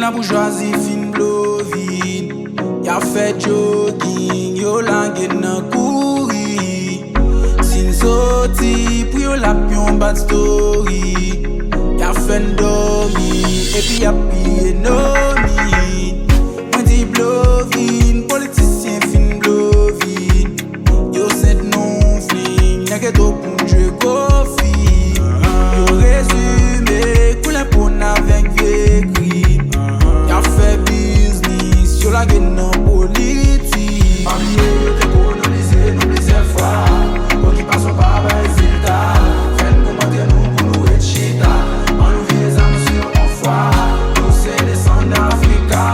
la bourgeoisie fin blovin. Y'a fait jogging, yo la gen nan kouri. Sin soti, pou yo la pion bad story. Y'a fait dormi, et puis y'a pillé nomi. Moi dit blovin, politicien fin blovin. Yo set non fling, y'a que pour m'jouer kofi. Yo résumé, coulin pour n'avec vécu. Y'a fait business, yo la gen nan politique. Parmi eux, t'es colonisé, nous plusieurs fois. Occupation par résultat. Faites commenter nous pour nous être chita. En nous vieux âmes sur mon foie. Nous c'est descendants d'Africa.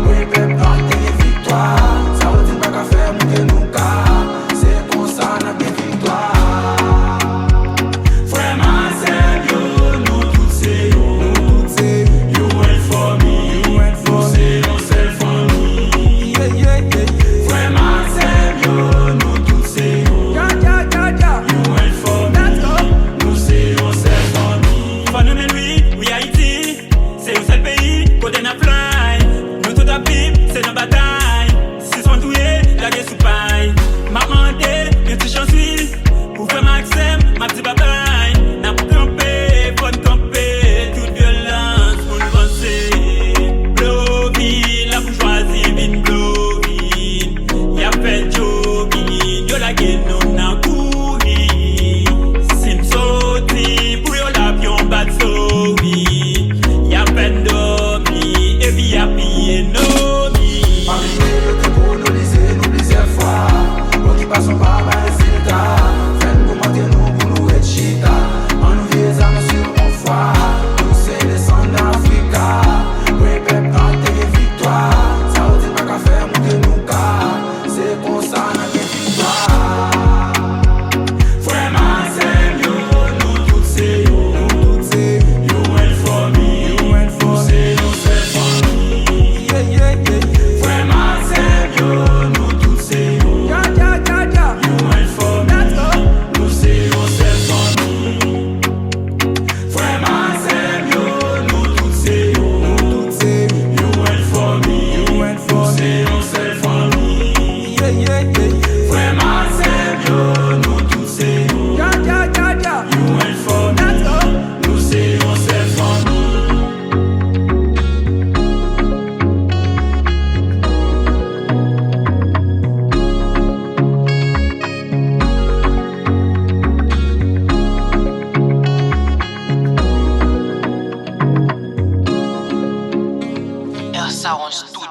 Oui, peuple, partez victoire. Ça vous dit pas qu'à faire monter nous cas. C'est comme ça, n'a bien victoire. Vraiment, c'est yo, nous tous c'est yo. You went for me, you went for me. Nous c'est famille. Vraiment, c'est yo, nous tous c'est yo. You went for me, nous c'est famille. Phénomène oui, Haïti, c'est un seul pays, côté n'a fly. Nous tout à pipe, c'est nos batailles. Si sont doués, la guerre sous paille. M'a demandé, une petite chance oui. Pour faire Maxime, ma petite babaye. N'a pas campé, faut camper. Toute violence pour nous avancer. Blovin, la bourgeoisie vin blovin. Y'a fait jogging, yo la gueule non n'a couri. Sin soti, pour yo la pion bad story. Y'a peine dormi, et puis y'a pillé nomi. Parmi eux, t'es colonisé, nous plusieurs fois. Occupation par résultat. Faites commenter nous pour nous être chita. En nous vieux âmes sur mon foie. Nous c'est descendants d'Africa. Oui, peuple, partez victoire. Ça vous dit pas qu'à faire monter nous cas. C'est comme ça, n'a bien victoire. Vraiment, c'est yo, nous tous c'est yo. You went for me, nous c'est famille. Vraiment, c'est yo, nous tous c'est yo. You went for me, nous c'est famille. Vraiment, c'est yo, nous tous c'est yo. You went for me, nous c'est famille. Vraiment, c'est yo, nous tous c'est yo. You went for me, nous c'est famille. Ça arrange tout.